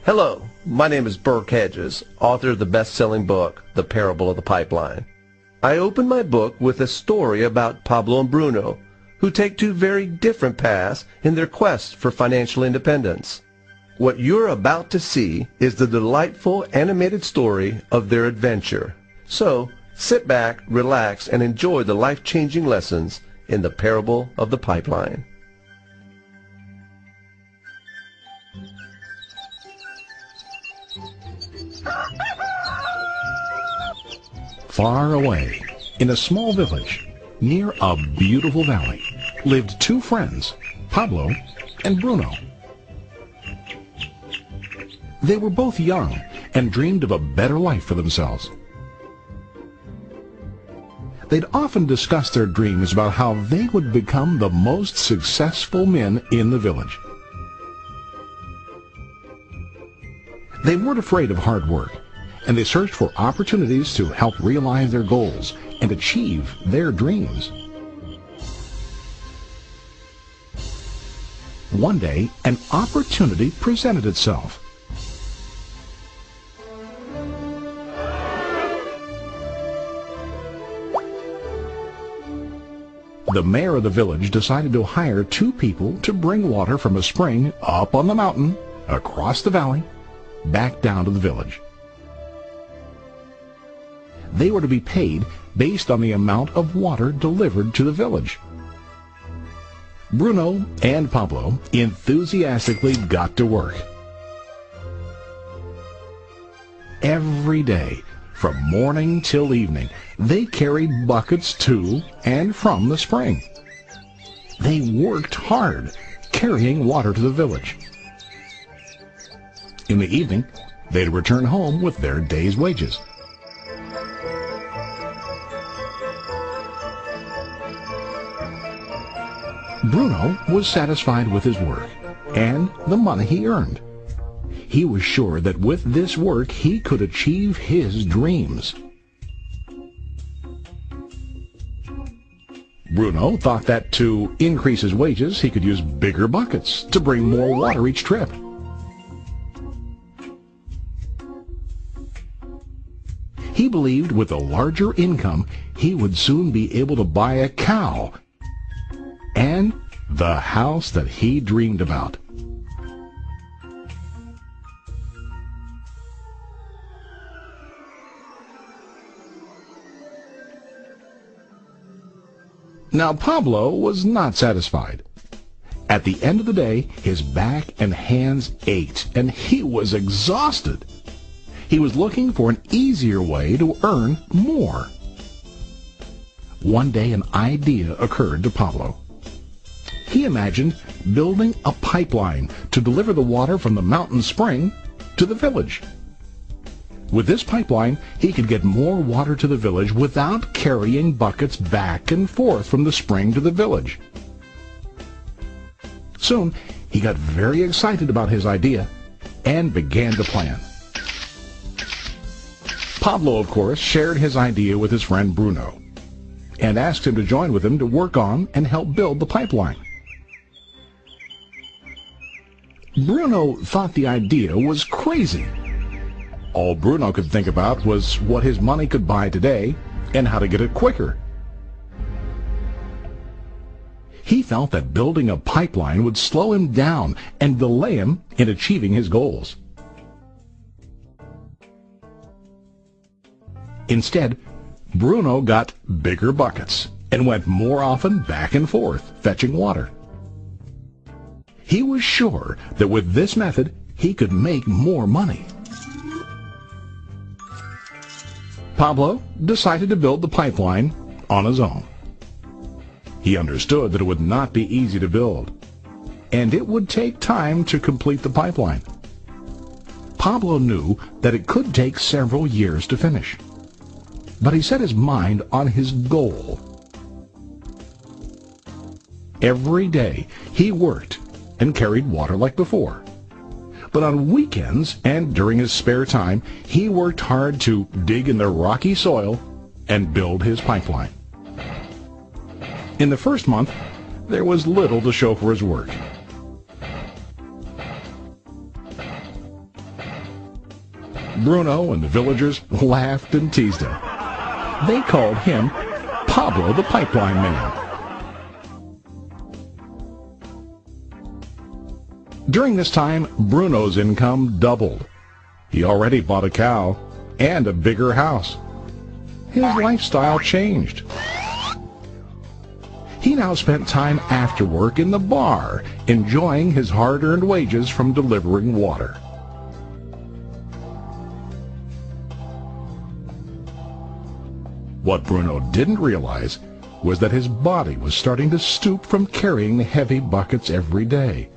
Hello, my name is Burke Hedges, author of the best-selling book, The Parable of the Pipeline. I open my book with a story about Pablo and Bruno, who take two very different paths in their quest for financial independence. What you're about to see is the delightful animated story of their adventure. So, sit back, relax, and enjoy the life-changing lessons in The Parable of the Pipeline. Far away, in a small village, near a beautiful valley, lived two friends, Pablo and Bruno. They were both young and dreamed of a better life for themselves. They'd often discuss their dreams about how they would become the most successful men in the village. They weren't afraid of hard work, and they searched for opportunities to help realize their goals and achieve their dreams. One day, an opportunity presented itself. The mayor of the village decided to hire two people to bring water from a spring up on the mountain, across the valley, back down to the village. They were to be paid based on the amount of water delivered to the village. Bruno and Pablo enthusiastically got to work. Every day, from morning till evening, they carried buckets to and from the spring. They worked hard, carrying water to the village. In the evening, they'd return home with their day's wages. Bruno was satisfied with his work and the money he earned. He was sure that with this work he could achieve his dreams. Bruno thought that to increase his wages he could use bigger buckets to bring more water each trip. He believed with a larger income he would soon be able to buy a cow and the house that he dreamed about. Now Pablo was not satisfied. At the end of the day, his back and hands ached, and he was exhausted. He was looking for an easier way to earn more. One day an idea occurred to Pablo. He imagined building a pipeline to deliver the water from the mountain spring to the village. With this pipeline, he could get more water to the village without carrying buckets back and forth from the spring to the village. Soon, he got very excited about his idea and began to plan. Pablo, of course, shared his idea with his friend Bruno and asked him to join with him to work on and help build the pipeline. Bruno thought the idea was crazy. All Bruno could think about was what his money could buy today and how to get it quicker. He felt that building a pipeline would slow him down and delay him in achieving his goals. Instead, Bruno got bigger buckets and went more often back and forth fetching water. He was sure that with this method he could make more money. Pablo decided to build the pipeline on his own. He understood that it would not be easy to build, and it would take time to complete the pipeline. Pablo knew that it could take several years to finish, but he set his mind on his goal. Every day he worked and carried water like before. But on weekends and during his spare time, he worked hard to dig in the rocky soil and build his pipeline. In the first month, there was little to show for his work. Bruno and the villagers laughed and teased him. They called him Pablo the Pipeline Man. During this time, Bruno's income doubled. He already bought a cow and a bigger house. His lifestyle changed. He now spent time after work in the bar, enjoying his hard-earned wages from delivering water. What Bruno didn't realize was that his body was starting to stoop from carrying the heavy buckets every day.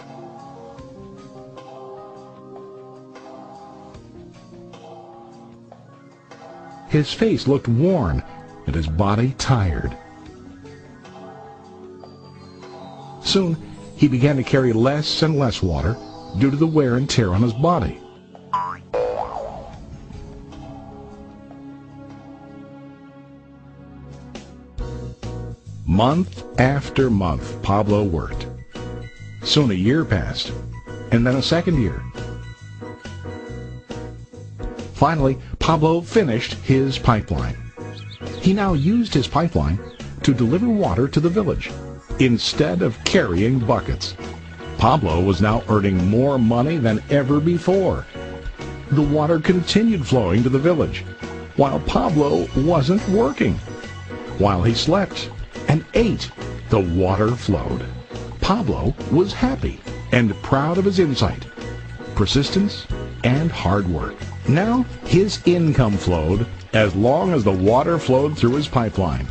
His face looked worn and his body tired. Soon, he began to carry less and less water due to the wear and tear on his body. Month after month, Pablo worked. Soon a year passed, and then a second year. Finally, Pablo finished his pipeline. He now used his pipeline to deliver water to the village instead of carrying buckets. Pablo was now earning more money than ever before. The water continued flowing to the village, while Pablo wasn't working. While he slept and ate, the water flowed. Pablo was happy and proud of his insight, persistence, and hard work. Now his income flowed as long as the water flowed through his pipeline.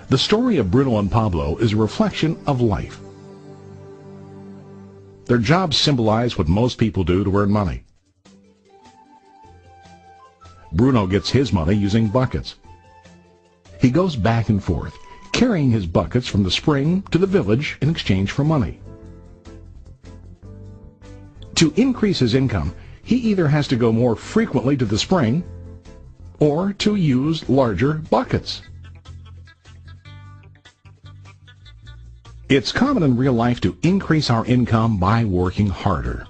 The story of Bruno and Pablo is a reflection of life. Their jobs symbolize what most people do to earn money. Bruno gets his money using buckets. He goes back and forth, carrying his buckets from the spring to the village in exchange for money. To increase his income, he either has to go more frequently to the spring or to use larger buckets. It's common in real life to increase our income by working harder.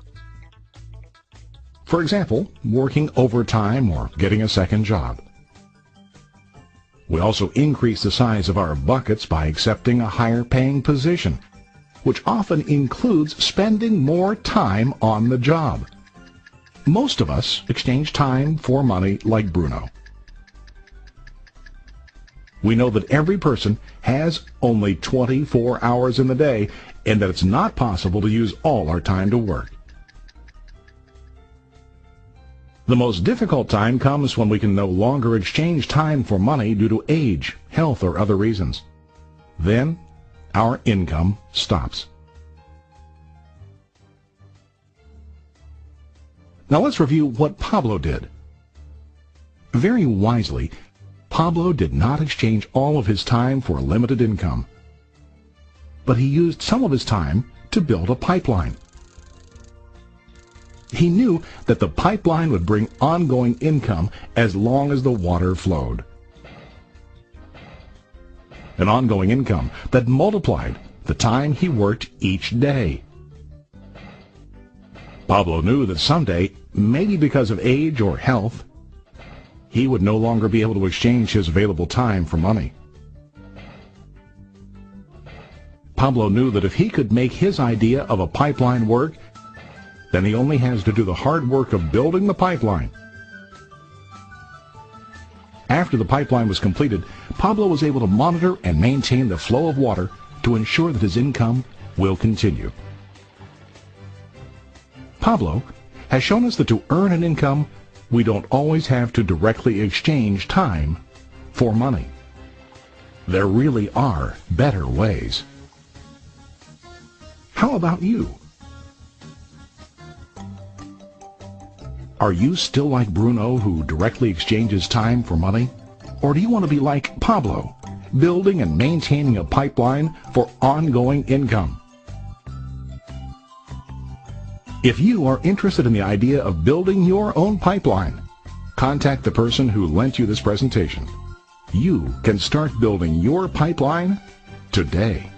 For example, working overtime or getting a second job. We also increase the size of our buckets by accepting a higher-paying position, which often includes spending more time on the job. Most of us exchange time for money like Bruno. We know that every person has only 24 hours in the day and that it's not possible to use all our time to work. The most difficult time comes when we can no longer exchange time for money due to age, health, or other reasons. Then, our income stops. Now let's review what Pablo did. Very wisely, Pablo did not exchange all of his time for a limited income, but he used some of his time to build a pipeline. He knew that the pipeline would bring ongoing income as long as the water flowed. An ongoing income that multiplied the time he worked each day. Pablo knew that someday, maybe because of age or health, he would no longer be able to exchange his available time for money. Pablo knew that if he could make his idea of a pipeline work, then he only has to do the hard work of building the pipeline. After the pipeline was completed, Pablo was able to monitor and maintain the flow of water to ensure that his income will continue. Pablo has shown us that to earn an income, we don't always have to directly exchange time for money. There really are better ways. How about you? Are you still like Bruno, who directly exchanges time for money? Or do you want to be like Pablo, building and maintaining a pipeline for ongoing income? If you are interested in the idea of building your own pipeline, contact the person who lent you this presentation. You can start building your pipeline today.